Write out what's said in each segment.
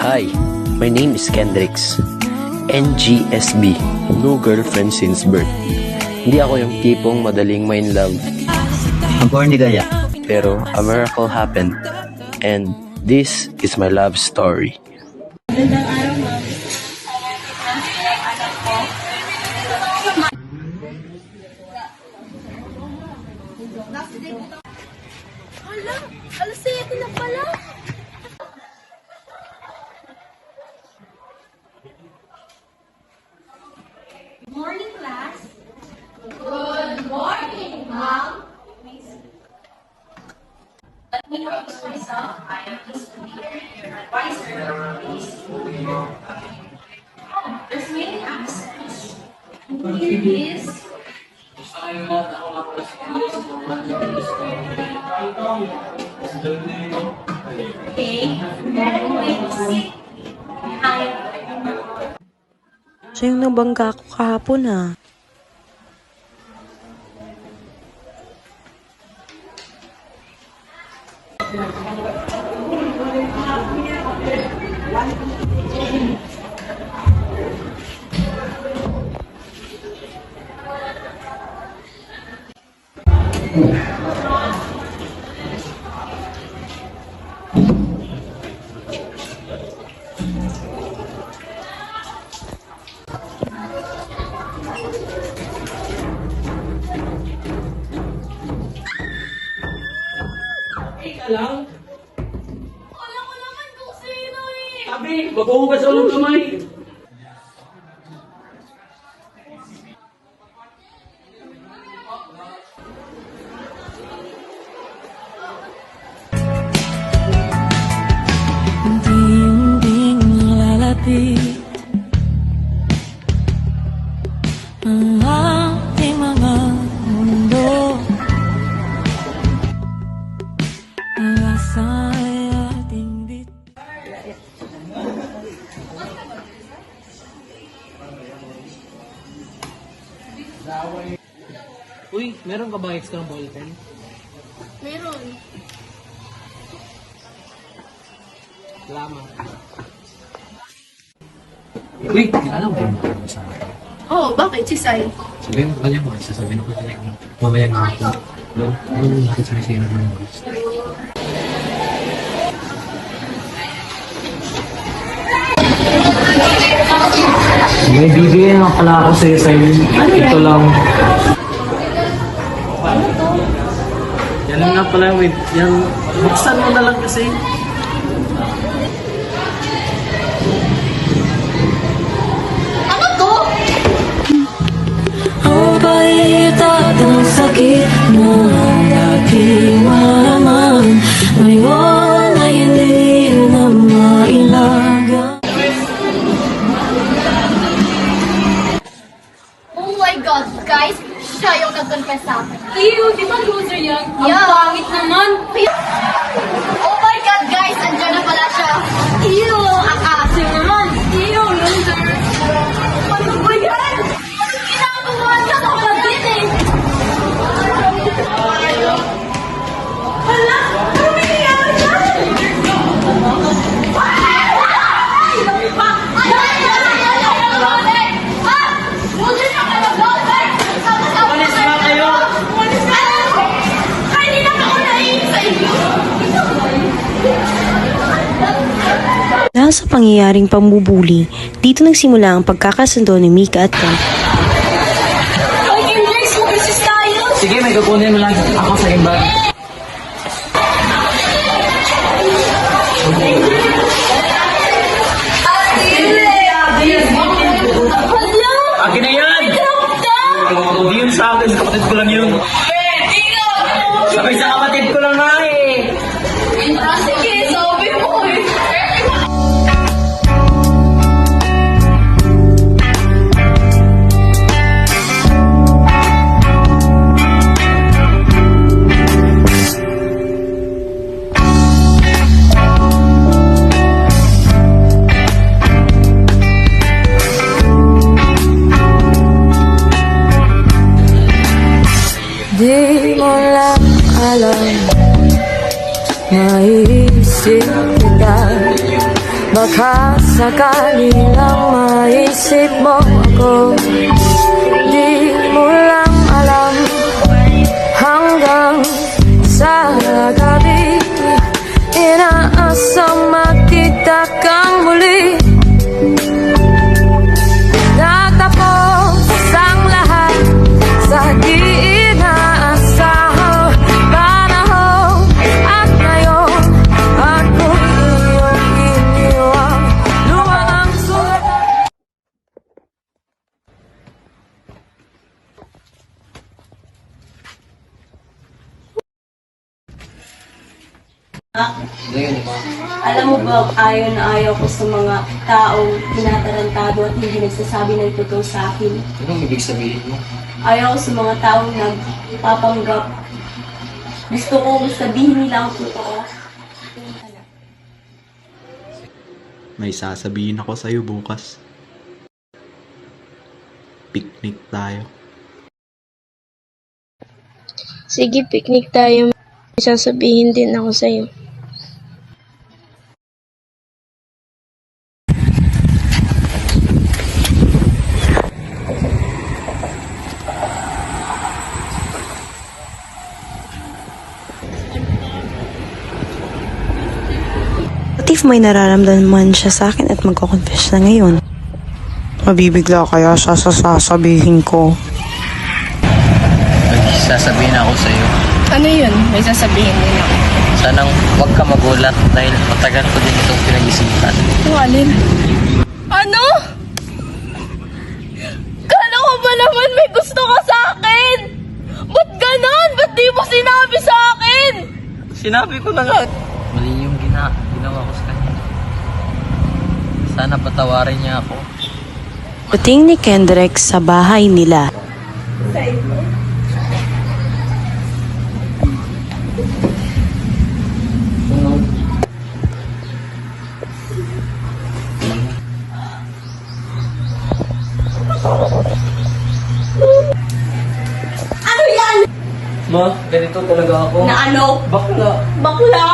Hi, my name is Kendrix. NGSB, no girlfriend since birth. Hindi ako yung tipong madaling ma-in love. Ang corny kaya. Pero a miracle happened. And this is my love story. Magandang araw, ma'am. Anak ko. Hala, alas 7 na pala. Good morning, class. Good morning, ma'am. Let me introduce myself. I am Miss Leader, your advisor. Oh, there's many absence. Here is. Okay, Siya yung nabangga ko kahapon ah. Lang. Alam ko naman kung sino eh. Sabi, maghuhugas sa ulang kamay. Unti-unting lalapit ang ating mga mundo. Ang asa ay ating Uy, meron ka bang extra ballpen? Meron. Salamat. Uy, alam mo ba sa akin? Oh, bakit si Sai? Sabihin mo kanya mo, sasabihin ko kanya mo. Mamaya nga ako. Doon nakit sa sino ng mga. May bibigyan nga pala ako sa'yo sa'yo. Ito lang. Yan lang nga pala, wait. Yan, buksan mo na lang kasi. Ano to? Ang bait at ang sakit mo ang aking maraman. Ngayon ay hindi na mailaga. Oh my God, guys! Siya yung nag-confess sa akin. Ew, di ba loser yan? Yeah. Ang pangit naman. Oh my God, guys! Andiyan na pala siya. Ew! Akasim naman! Ew, loser. Ano ba yan? Anong ginagawa niya? Kapatid eh! Hala! Ano nangyayari dyan? Umalis nga kayo! Ay, hindi na ako naiinip sa inyo! Dahil sa pangyayaring pambubuli, dito nagsimula ang pagkakasundo ni Mika at Ken. Ay, Kendrix, mag-resist tayo! Sige, may kukunin mo lang ako sa imbag. Akin na yan! Hindi yun sa akin, kapatid ko lang yun. Sabay sa kapatid ko lang nga eh. Sige, sabi mo eh! isip kita. Baka sakali lang maisip mo ako. Di mo lang alam hanggang sa gabi inaasang makita kang muli. Natapos ang lahat sa di inaasahang panahon. At ngayon ako'y iyong iniwan. Luwang sulat. Alam mo ba, ayaw na ayaw ko sa mga taong tinatarantado at hindi nagsasabi ng totoo sa akin. Anong ibig sabihin mo? Ayaw ko sa mga taong nagpapanggap. Gusto ko sabihin nila ang totoo. May sasabihin ako sa'yo bukas. Picnic tayo. Sige, picnic tayo. May sasabihin din ako sa'yo. What if may nararamdaman siya sa akin at magko-confess na ngayon? Mabibigla kaya siya sa sasabihin ko. Sasabihin ako sa'yo. Ano yun? May sasabihin din ako. Sanang huwag ka magulat dahil matagal ko din itong pinag-isipan. Alin? Ano? Kala ko ba naman may gusto ka sa akin? Ba't ganon? Ba't di mo sinabi sa akin? Sinabi ko na nga. Mali yung ginawa ko sa kanya. Sana patawarin niya ako. Dating ni Kendrick sa bahay nila. Ano yan? Ma, ganito talaga ako. Na ano? Bakla. Bakla?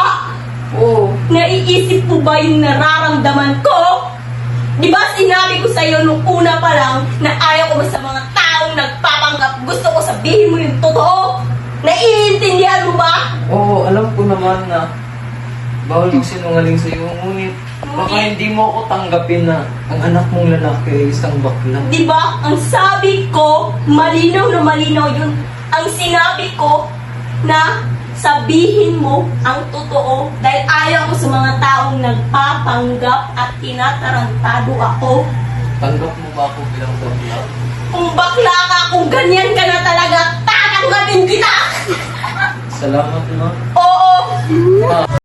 Oo. Naiisip mo ba yung nararamdaman ko? Di ba sinabi ko sa'yo nung una pa lang na ayaw ko ba sa mga taong nagpapanggap? Gusto ko sabihin mo yung totoo? Naiintindihan mo ba? Oo, alam ko naman na bawal magsinungaling sa'yo. Ngunit baka hindi mo ako tanggapin na ang anak mong lalaki ay isang bakla. Di ba? Ang sabi ko, malinaw na malinaw yun. Ang sinabi ko na sabihin mo ang totoo dahil ayaw ko sa mga taong nagpapanggap at tinatarantado ako. Tanggap mo ba ako bilang bakla? Kung bakla ka, kung ganyan ka na talaga, tatanggapin kita! Salamat, ma. Oo!